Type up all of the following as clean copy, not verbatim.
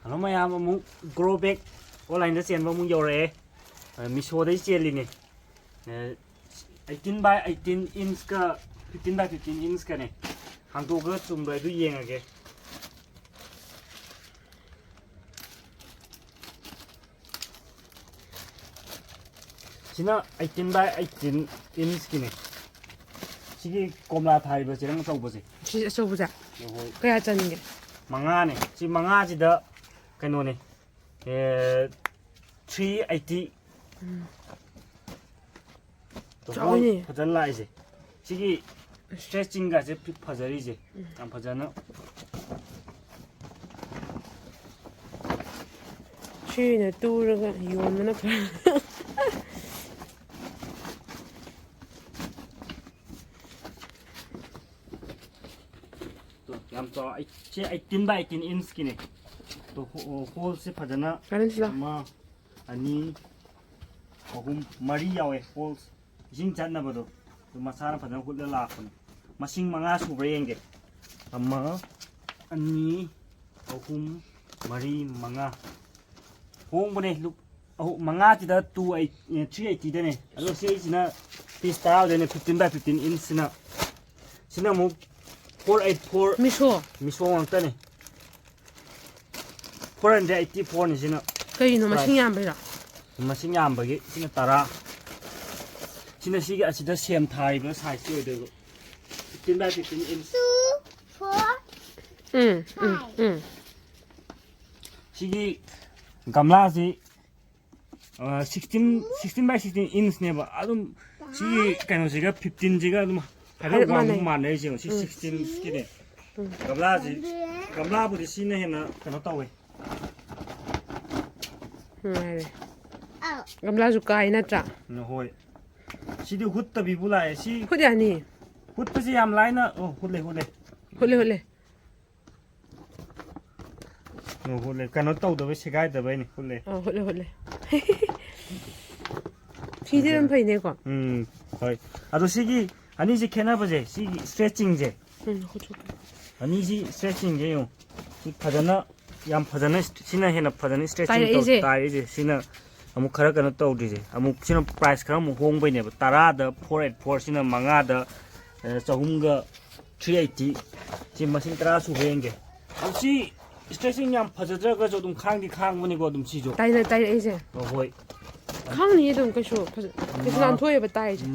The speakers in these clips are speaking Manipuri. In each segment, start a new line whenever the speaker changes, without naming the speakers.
Hello mày muốn grow bag online nó xem muốn vô rồi mi show đấy xem liền này 18 by 18 inch ka 15 by 15 inch ka này hàng tu cái chùm rồi tôi yên rồi Sina 18 by 18 inch ki này 시기 꼼라 타입을 지금 써보지.
진짜 써보자. 그래야 짜는 게.
망아네. 지금 망아지다 그노네. 380.
저기.
퍼즐라 이제. 시기 스트레칭가 제 퍼즐이지. 안 퍼즐은.
취네 뚜르가 요는
làm cho chế 18 by 18 inch kia này to hole se phajana ma ani ahum mari yawe holes jing channa bado to masana phajana hudla la khone masing manga su brenge amma ani ahum mari manga hong bone lu manga ti da 380 da ne alo se sina piece tara da ne 15 by 15 inch na sina mo 484 미소 왕따네 484는 지나
그이노 마싱이 안 보이라
마싱이 안 보기 지나 따라 지나 시기 아치다 셈 타입을 사이즈 되고 15 by 15 inch
2 4 응
시기 감라지 16 by 16 inch 네바 아좀 시기 까노지가 15지가 좀 하루 왕만 내지요 16 스킬에 감라지 감라부디 신내 해나 그거 떠왜
감라주 까이 나짜
호이 시디 훗다 비불라에 시
후디 아니
훗듯이 얌 라이나 훗레
홀레
훗레 그거 떠도 왜 시가이다 왜니 훗레
홀레 피디는 파이네고
호이 아저씨기 아니지 캐나버제 시 스트레칭제
호주
아니지 스트레칭제요 시 파자나 얌 파자나 시나 해나 파자나 스트레칭 또 따이제 시나 아무 카라 가나 떠우디제 아무 시나 프라이스 카라 무 홍베네 따라다 484 시나 망아다 저hum가 380 지 마신 따라 수행게 혹시 스트레칭 얌 파자자가 좀 칸기 칸분이고 좀 지죠
따이 이제
호이
칸이 좀 그쇼 그래서 난 토에버 따이제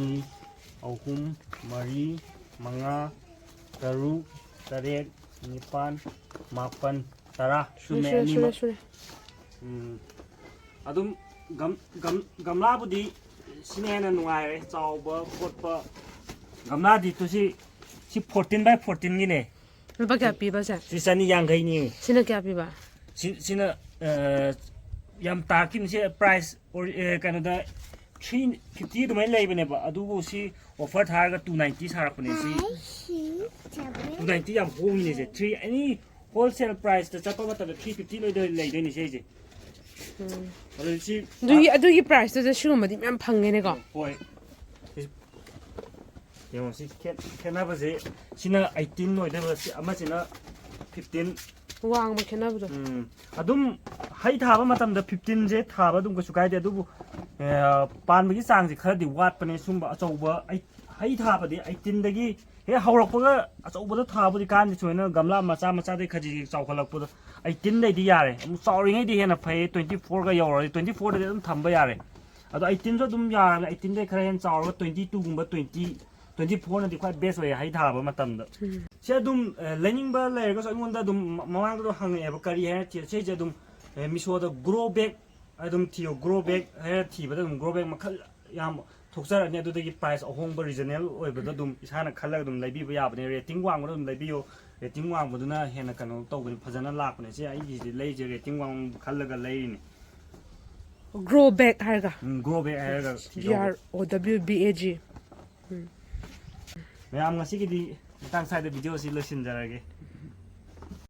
ahum, mari, manga, taru, taret, nipan, mapan, tara, sume anima. Adum gamla budi sinena nungai chawba khotpa gamla di to si 14 by 14 ni ne.
Ba kya piba sa?
Si sani yang gai ni.
Sina kya piba?
Sina yam takin si price or Canada 350 dumai leibane ba adugo si offer tharga 290 sarakune si 290 yam hongi ne je 3 any wholesale price ta chapa mata 350 leidoi ni se je alo si
adugi price ta shuma di yam phangene ko
hoi yo si kena ba je sina 18 noi da ba si ama sina 15
wang ma kena bu
adum hai thaba matam da 15 je thaba dum ko sukai de adubu pan bagi sang ji khadi wat pane sumba achauba ai hai thaba di 18 dagi he hawrakpaga achauba da thaba di kan ji choina gamla macha de khaji chawkhalakpa 18 dai di yare mu chawri ngai di hena phai 24 ga yawra 24 de dum thamba yare ado 18 so dum yara 18 dai khara hen chawra 22 gumba 24 na di khwai best way hai thaba matam da se dum learning ba le ga so ngonda dum mamang do hang e ba kari he ti se je dum miso da grow back adum tiyo grow back he ti ba dum grow back makhal yam thoksar ne do dagi price ahong ba regional oi ba dum isana khalla dum leibi ba ya ba ne rating wang dum leibi yo rating wang ba duna hena kano to ba phajana lak ne se ai ji lei je rating wang khallaga lei ni
grow back harga
grow back harga
GROWBAG
ma'am ngasi ki di tang sai da video si losin jarage